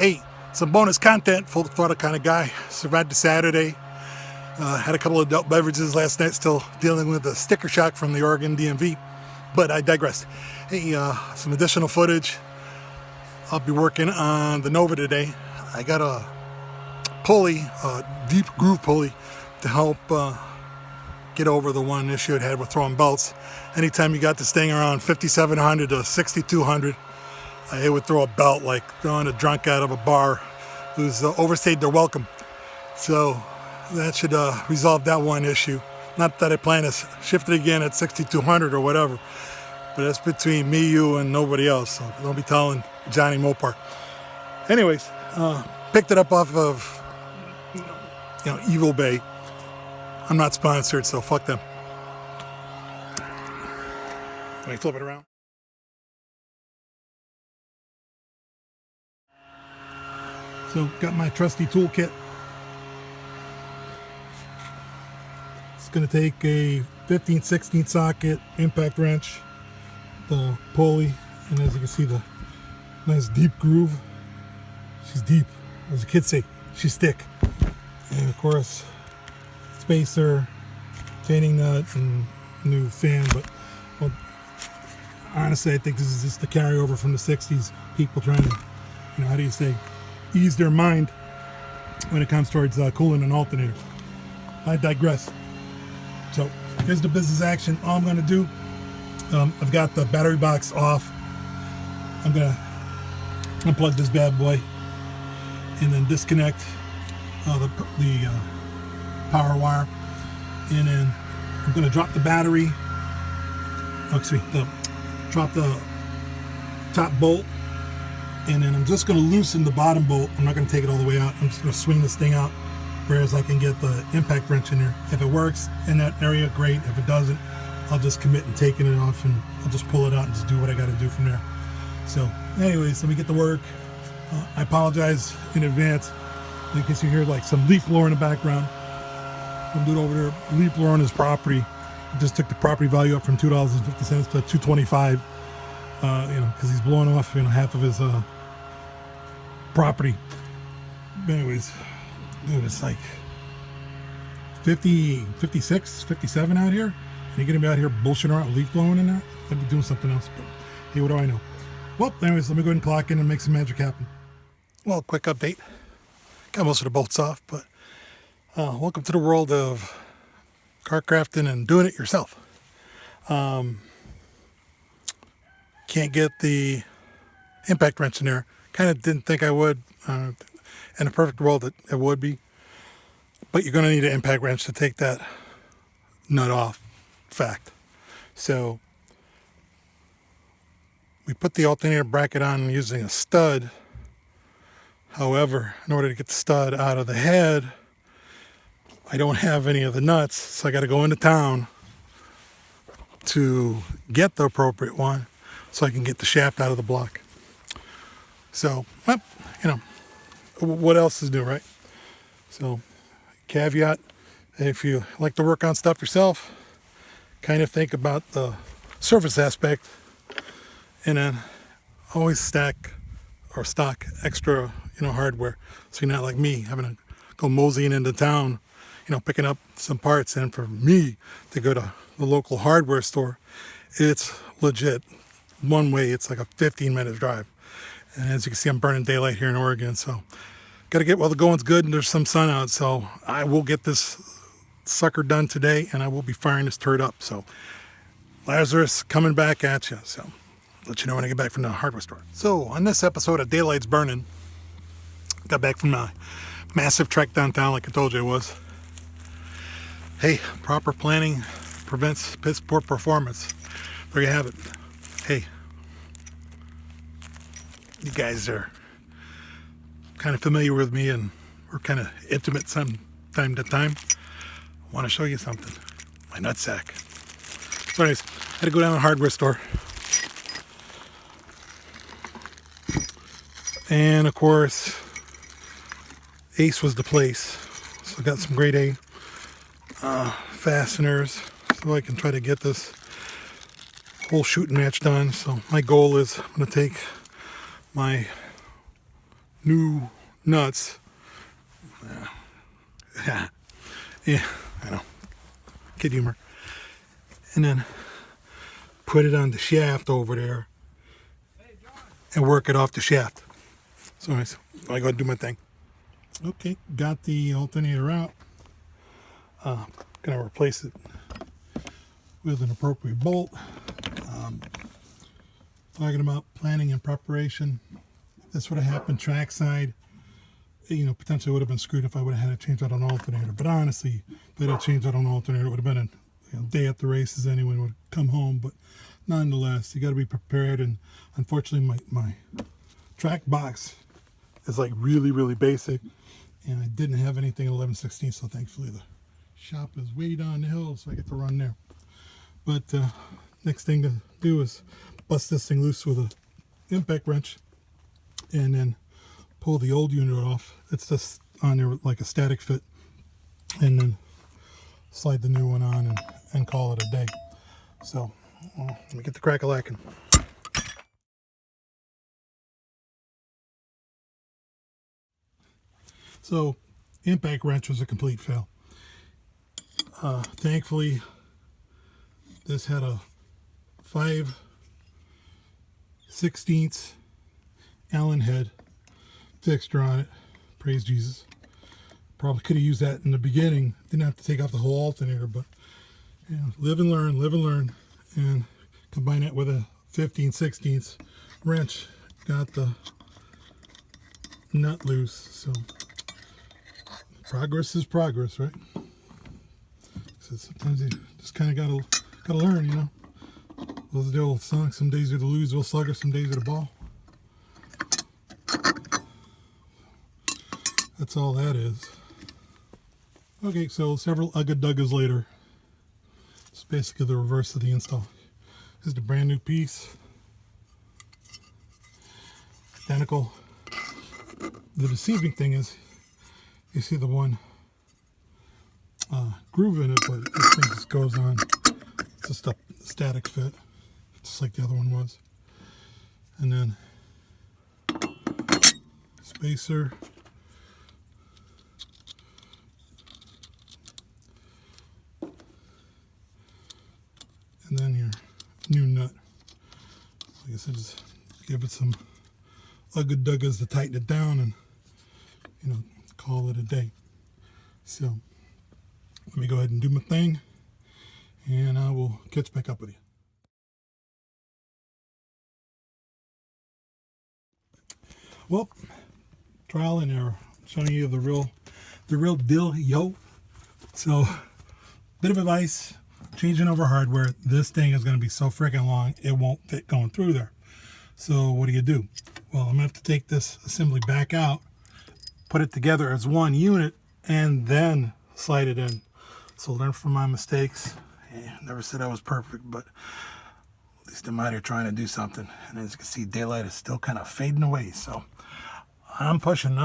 Hey, some bonus content, full throttle kind of guy. Survived the Saturday. Had a couple of adult beverages last night, still dealing with the sticker shock from the Oregon DMV. But I digress. Hey, some additional footage. I'll be working on the Nova today. I got a pulley, a deep groove pulley, to help get over the one issue it had with throwing belts. Anytime you got this thing around 5,700 to 6,200, it would throw a belt like throwing a drunk out of a bar who's overstayed their welcome. So that should resolve that one issue. Not that I plan to shift it again at 6,200 or whatever, but that's between me, you, and nobody else. So don't be telling Johnny Mopar. Anyways, picked it up off of Evil Bay. I'm not sponsored, so fuck them. Let me flip it around. So got my trusty toolkit. It's going to take a 15/16 socket, impact wrench, the pulley, and as you can see, the nice deep groove. She's deep, as the kids say, she's thick. And of course, spacer, retaining nut, and new fan. But well, honestly, I think this is just the carryover from the 60s. People trying to, how do you say, ease their mind when it comes towards cooling an alternator. I digress. So here's the business action. All I'm going to do, I've got the battery box off. I'm going to unplug this bad boy and then disconnect the power wire, and then I'm going to drop the battery. Drop the top bolt, and then I'm just going to loosen the bottom bolt. I'm not going to take it all the way out. I'm just going to swing this thing out, whereas I can get the impact wrench in there. If it works in that area, great. If it doesn't, I'll just commit and taking it off, and I'll just pull it out and just do what I got to do from there. So anyways, let me get to work. I apologize in advance in case you hear like some leaf blower in the background. Some dude over there leaf blower on his property. He just took the property value up from $2.50 to $2.25. Because he's blowing off half of his property. But anyways, dude, it's like 50, 56, 57 out here, and you're gonna be out here bullshitting around with leaf blowing and that. I'd be doing something else, but hey, what do I know? Well, anyways, let me go ahead and clock in and make some magic happen. Well, quick update. Got most of the bolts off, but welcome to the world of car crafting and doing it yourself. Can't get the impact wrench in there. Kind of didn't think I would. In a perfect world, it would be. But you're going to need an impact wrench to take that nut off. Fact. So we put the alternator bracket on using a stud. However, in order to get the stud out of the head, I don't have any of the nuts, so I got to go into town to get the appropriate one, so I can get the shaft out of the block. So, well, what else is new, right? So, caveat, if you like to work on stuff yourself, kind of think about the service aspect, and then always stock extra, hardware. So you're not like me, having to go moseying into town, picking up some parts. And for me to go to the local hardware store, it's legit. One way, it's like a 15-minute drive. And as you can see, I'm burning daylight here in Oregon, so got to get while the going's good and there's some sun out. So I will get this sucker done today, and I will be firing this turd up. So Lazarus coming back at you. So let you know when I get back from the hardware store. So on this episode of Daylight's Burning, got back from a massive trek downtown like I told you it was. Hey, proper planning prevents piss poor performance. There you have it. Hey, you guys are kind of familiar with me, and we're kind of intimate some time to time. I want to show you something. My nutsack. So anyways, I had to go down to the hardware store. And of course, Ace was the place. So I got some grade A fasteners so I can try to get this whole shooting match done. So my goal is I'm going to take my new nuts. Yeah, I know. Kid humor. And then put it on the shaft over there and work it off the shaft. So anyways, I go and do my thing. Okay, got the alternator out. Gonna replace it with an appropriate bolt. Talking about planning and preparation. If this would have happened trackside, you know, potentially would have been screwed if I would have had to change out an alternator. But honestly, if I had to change out an alternator, it would have been a day at the races anyway, would come home. But nonetheless, you got to be prepared. And unfortunately, my track box is like really basic, and I didn't have anything in 11/16, so thankfully the shop is way down the hill, so I get to run there. But next thing to do is bust this thing loose with an impact wrench and then pull the old unit off. It's just on there like a static fit, and then slide the new one on and call it a day. So let me get the crack-a-lackin'. So impact wrench was a complete fail. Thankfully, this had a 5/16 Allen head fixture on it. Praise Jesus. Probably could have used that in the beginning. Didn't have to take off the whole alternator, but you know, live and learn, and combine it with a 15/16 wrench. Got the nut loose. So progress is progress, right? So sometimes you just kind of gotta learn, you know. Those are the old song. Some days you're the Louisville Slugger, some days you're the ball. That's all that is. Okay, so several ugga-duggas later, it's basically the reverse of the install. Here's the brand new piece. Identical. The deceiving thing is, you see the one groove in it, but this thing just goes on. It's just a static fit, just like the other one was. And then spacer. And then your new nut. Like I said, just give it some ugga-duggas to tighten it down and, you know, call it a day. So let me go ahead and do my thing, and I will catch back up with you. Well, trial and error. I'm showing you the real deal, yo. So, bit of advice. Changing over hardware, this thing is going to be so freaking long, it won't fit going through there. So what do? Well, I'm going to have to take this assembly back out, put it together as one unit, and then slide it in. So learn from my mistakes. Never said I was perfect, but at least I'm out here trying to do something. And as you can see, daylight is still kind of fading away. So I'm pushing.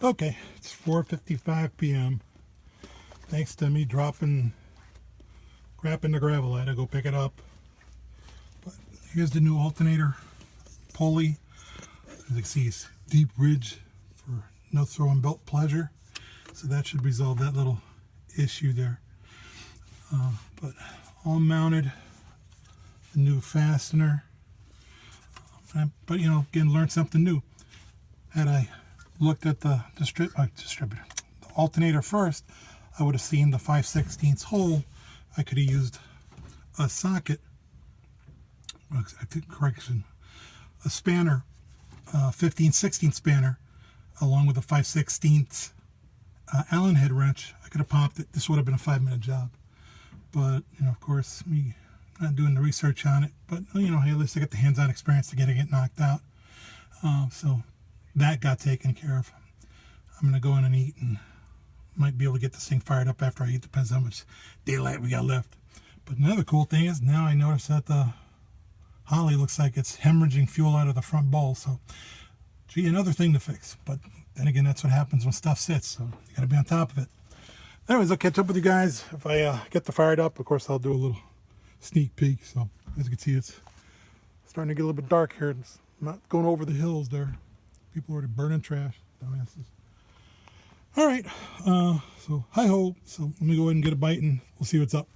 Okay, it's 4:55 p.m. Thanks to me dropping crap in the gravel, I had to go pick it up. But here's the new alternator pulley. As you can see, it's deep ridge for no throwing belt pleasure. So that should resolve that little issue there. But all mounted, the new fastener. But you know, again, learned something new. Had I looked at the distributor, the alternator first, I would have seen the 5/16 hole. I could have used a socket, a spanner, 15/16 spanner, along with a 5/16 Allen head wrench. I could have popped it. This would have been a 5-minute job. But, you know, of course, me not doing the research on it. But, you know, hey, at least I got the hands-on experience to get it knocked out. So that got taken care of. I'm going to go in and eat, and might be able to get this thing fired up after I eat. Depends how much daylight we got left. But another cool thing is now I notice that the Holly looks like it's hemorrhaging fuel out of the front bowl. So, gee, another thing to fix. But then again, that's what happens when stuff sits. So you got to be on top of it. Anyways, I'll catch up with you guys if I get the fired up. Of course, I'll do a little sneak peek. So as you can see, it's starting to get a little bit dark here. It's I'm not going over the hills there. People already burning trash. Dumbasses. All right. So hi ho. So let me go ahead and get a bite and we'll see what's up.